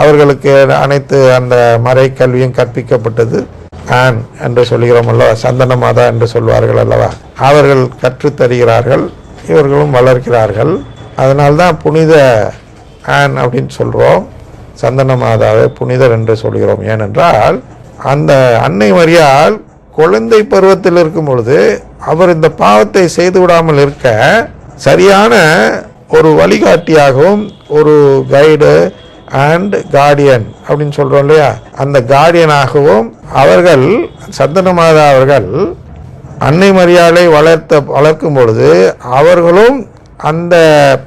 அவர்களுக்கு அனைத்து அந்த மறை கல்வியும் கற்பிக்கப்பட்டது. ஆன் என்று சொல்கிறோம் அல்லவா, சந்தன மாதா என்று சொல்வார்கள் அல்லவா, அவர்கள் கற்றுத்தருகிறார்கள், இவர்களும் வளர்க்கிறார்கள். அதனால்தான் புனித ஆன் அப்படின்னு சொல்கிறோம், சந்தன மாதாவை புனிதர் என்று சொல்கிறோம். ஏனென்றால் அந்த அன்னை மரியாள் குழந்தை பருவத்தில் இருக்கும் பொழுது அவர் இந்த பாவத்தை செய்து விடாமல் இருக்க சரியான ஒரு வழிகாட்டியாகவும் ஒரு கைடு அண்ட் கார்டியன் அப்படின்னு சொல்கிறோம் இல்லையா, அந்த கார்டியனாகவும் அவர்கள் சந்தன மாதா அவர்கள் அன்னை மரியாளை வளர்க்கும் பொழுது அவர்களும் அந்த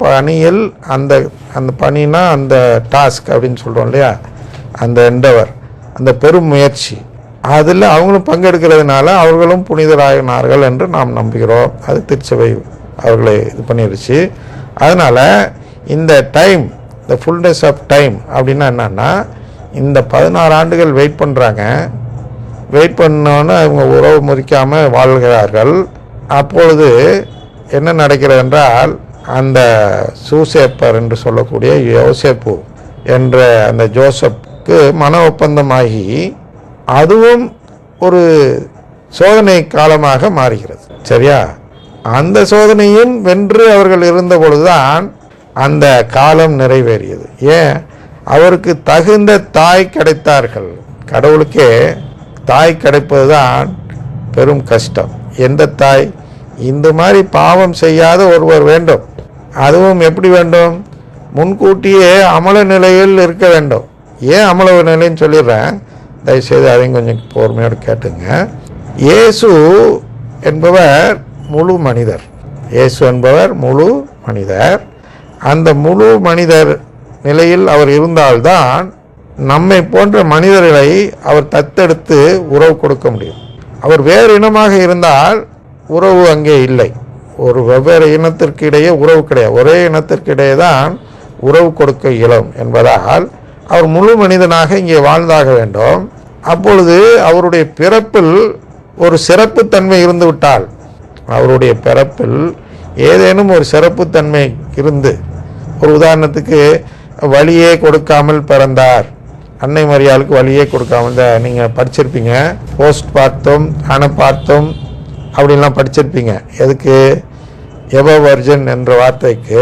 பணியில் அந்த அந்த பணினா அந்த டாஸ்க் அப்படின்னு சொல்கிறோம் இல்லையா, அந்த எண்டவர், அந்த பெரும் முயற்சி, அதில் அவங்களும் பங்கெடுக்கிறதுனால அவர்களும் புனிதராகினார்கள் என்று நாம் நம்புகிறோம். அது திருச்சபை அவர்களை இது பண்ணிடுச்சு. அதனால் இந்த டைம், இந்த ஃபுல்னஸ் ஆஃப் டைம் அப்படின்னா என்னன்னா, இந்த 16 ஆண்டுகள் வெயிட் பண்ணுறாங்க. வெயிட் பண்ணோன்னு அவங்க உறவு முறிக்காமல் வாழ்கிறார்கள். அப்பொழுது என்ன நடக்கிறது என்றால், அந்த சூசேப்பர் என்று சொல்லக்கூடிய யோசேப்பு என்ற அந்த ஜோசப்க்கு மன ஒப்பந்தமாகி அதுவும் ஒரு சோதனை காலமாக மாறுகிறது. சரியா? அந்த சோதனையும் வென்று அவர்கள் இருந்த பொழுதுதான் அந்த காலம் நிறைவேறியது. ஏன்? அவருக்கு தகுந்த தாய் கிடைத்தார்கள். கடவுளுக்கே தாய் கிடைப்பதுதான் பெரும் கஷ்டம். எந்த தாய்? இந்த மாதிரி பாவம் செய்யாத ஒருவர் வேண்டும். அதுவும் எப்படி வேண்டும்? முன்கூட்டியே அமல நிலையில் இருக்க வேண்டும். ஏன் அமல நிலைன்னு சொல்லிடுறேன், தயவுசெய்து அதையும் கொஞ்சம் பொறுமையோடு கேட்டுங்க. இயேசு என்பவர் முழு மனிதர். இயேசு என்பவர் முழு மனிதர். அந்த முழு மனிதர் நிலையில் அவர் இருந்தால்தான் நம்மை போன்ற மனிதர்களை அவர் தத்தெடுத்து உறவு கொடுக்க முடியும். அவர் வேறு இனமாக இருந்தால் உறவு அங்கே இல்லை. ஒரு வெவ்வேறு இனத்திற்கு இடையே உறவு கிடையாது, ஒரே இனத்திற்கு இடையே தான் உறவு கொடுக்க இயலும் என்பதால் அவர் முழு மனிதனாக இங்கே வாழ்ந்தாக வேண்டும். அப்பொழுது அவருடைய பிறப்பில் ஒரு சிறப்புத்தன்மை இருந்து விட்டால், அவருடைய பிறப்பில் ஏதேனும் ஒரு சிறப்புத்தன்மை இருந்து, ஒரு உதாரணத்துக்கு வழியே கொடுக்காமல் பிறந்தார், அன்னை மரியாளுக்கு வழியே கொடுக்காமல், நீங்கள் படிச்சிருப்பீங்க, போஸ்ட் பார்த்தோம் அனப்பார்த்தோம் அப்படின்லாம் படிச்சிருப்பீங்க. எதுக்கு? எவ வர்ஜன் என்ற வார்த்தைக்கு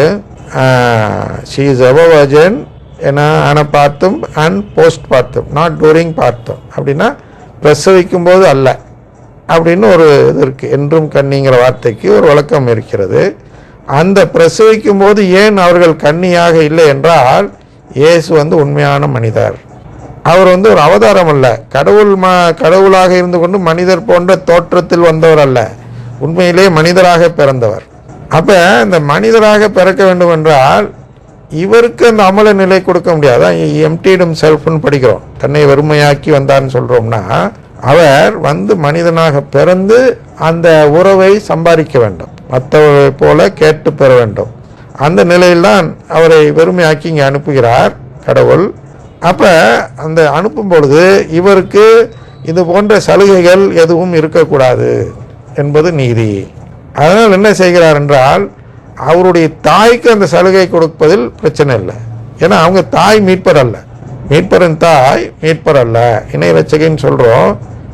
ஷீ இஸ் எவ வர்ஜன் ஏன்னா அனப்பார்த்தம் அண்ட் போஸ்ட் பார்த்தோம், நாட் டூரிங் பார்த்தோம் அப்படின்னா பிரசவிக்கும் போது அல்ல அப்படின்னு ஒரு இது இருக்குது. என்றும் கன்னிங்கிற வார்த்தைக்கு ஒரு விளக்கம் இருக்கிறது. அந்த பிரசவிக்கும் போது ஏன் அவர்கள் கன்னியாக இல்லை என்றால், இயேசு உண்மையான மனிதர். அவர் ஒரு அவதாரம் அல்ல, கடவுளாக இருந்து கொண்டு மனிதர் போன்ற தோற்றத்தில் வந்தவர் அல்ல, உண்மையிலே மனிதராக பிறந்தவர். அப்போ இந்த மனிதராக பிறக்க வேண்டும் என்றால் இவருக்கு அந்த அமல நிலை கொடுக்க முடியாது. எம்டிடும் செல்ஃப்னு படிக்கிறோம், தன்னை வெறுமையாக்கி வந்தான்னு சொல்கிறோம்னா, அவர் மனிதனாக பிறந்து அந்த உறவை சம்பாதிக்க வேண்டும், மற்றவர்களை போல கேட்டு பெற வேண்டும். அந்த நிலையில்தான் அவரை வெறுமையாக்கி இங்கே அனுப்புகிறார் கடவுள். அப்போ அந்த அனுப்பும் பொழுது இவருக்கு இது போன்ற சலுகைகள் எதுவும் இருக்கக்கூடாது என்பது நீதி. அதனால் என்ன செய்கிறார் என்றால், அவருடைய தாய்க்கு அந்த சலுகை கொடுப்பதில் பிரச்சனை இல்லை. ஏன்னா அவங்க தாய் மீட்பர் அல்ல, மீட்பரின் தாய் மீட்பர் அல்ல, இணை ரட்சகைன்னு சொல்கிறோம்.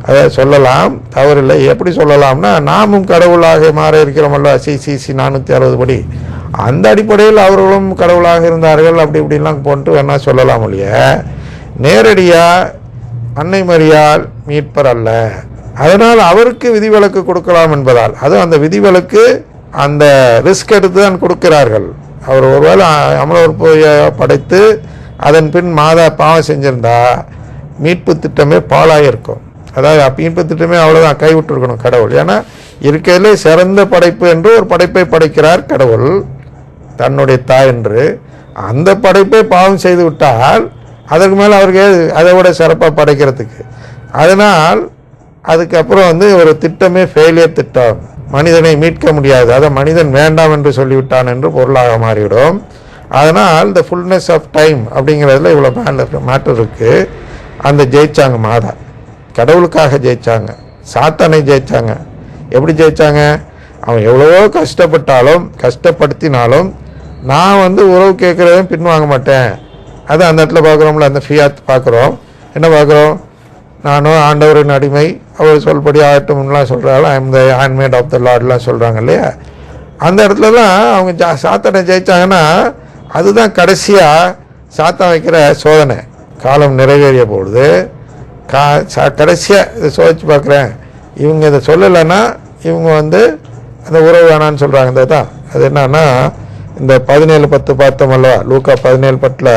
அதை சொல்லலாம், தவறில்லை. எப்படி சொல்லலாம்னா, நாமும் கடவுளாக மாற இருக்கிறோமல்ல, சிசிசி 460 படி, அந்த அடிப்படையில் அவர்களும் கடவுளாக இருந்தார்கள் அப்படி இப்படிலாம் போட்டு வேணா சொல்லலாம் இல்லைய. நேரடியாக அன்னை மரியாள் மீட்பர் அல்ல, அதனால் அவருக்கு விதிவிலக்கு கொடுக்கலாம் என்பதால், அதுவும் அந்த விதிவிலக்கு அந்த ரிஸ்க் எடுத்து தான் கொடுக்கிறார்கள். அவர் ஒருவேளை அமலோற்பையை படைத்து அதன் பின் மாதா பாவம் செஞ்சிருந்தா மீட்பு திட்டமே பாழாயிருக்கும். அதாவது மீட்பு திட்டமே அவ்வளோதான், கைவிட்டுருக்கணும் கடவுள். ஏன்னா இருக்கிறதுலே சிறந்த படைப்பு என்று ஒரு படைப்பை படைக்கிறார் கடவுள் தன்னுடைய தாய் என்று. அந்த படைப்பை பாவம் செய்து விட்டால் அதற்கு மேலே அவருக்கு அதை விட சிறப்பாக படைக்கிறதுக்கு, அதனால் அதுக்கப்புறம் ஒரு திட்டமே ஃபெயிலியர் திட்டம், மனிதனை மீட்க முடியாது, அதை மனிதன் வேண்டாம் என்று சொல்லிவிட்டான் என்று பொருளாக மாறிவிடும். அதனால் இந்த ஃபுல்னஸ் ஆஃப் டைம் அப்படிங்கிறதுல இவ்வளோ மேட்டர் இருக்குது. அந்த ஜெயிச்சாங்க மாதா, கடவுளுக்காக ஜெயிச்சாங்க, சாத்தானை ஜெயிச்சாங்க. எப்படி ஜெயிச்சாங்க? அவன் எவ்வளவோ கஷ்டப்பட்டாலும் கஷ்டப்படுத்தினாலும் நான் உறவு கேட்குறதும் பின்வாங்க மாட்டேன் அது அந்த இடத்துல பார்க்குறோம்ல, அந்த ஃபியாத் பார்க்குறோம். என்ன பார்க்குறோம்? நானும் ஆண்டவரின் அடிமை, அவர் சொல்படி ஆகட்டும்லாம் சொல்கிறாங்க. I am the handmaid of the லார்ட்லாம் சொல்கிறாங்க இல்லையா? அந்த இடத்துல தான் அவங்க சாத்தானை ஜெயித்தாங்கன்னா அதுதான் கடைசியாக சாத்தான் வைக்கிற சோதனை. காலம் நிறைவேறிய பொழுது கடைசியாக இதை சோதிச்சு பார்க்குறேன், இவங்க இதை சொல்லலைன்னா இவங்க அந்த உறவு வேணான்னு சொல்கிறாங்க. இந்த தான் அது என்னன்னா, இந்த 17:10 பார்த்தோமல்லவா, லூக்கா 17:10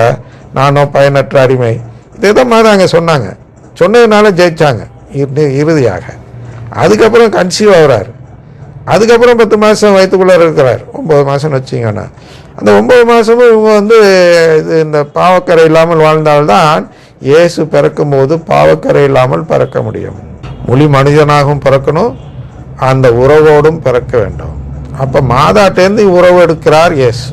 நானும் பயனற்ற அடிமை, இதே தான் மாதிரி அங்கே சொன்னாங்க. சொன்னதுனால ஜெயித்தாங்க இறுதியாக. அதுக்கப்புறம் கன்சீவ் ஆகிறார். அதுக்கப்புறம் 10 மாதம் வயிற்றுக்குள்ளே இருக்கிறார். 9 மாதம்னு வச்சிங்கன்னா அந்த 9 மாதமும் இவங்க இது இந்த பாவக்கரை இல்லாமல் வாழ்ந்தால்தான் இயேசு பிறக்கும்போது பாவக்கரை இல்லாமல் பிறக்க முடியும். முழு மனிதனாகவும் பிறக்கணும், அந்த உறவோடும் பிறக்க வேண்டும். அப்போ மாதாட்டேருந்து உறவு எடுக்கிறார் இயேசு.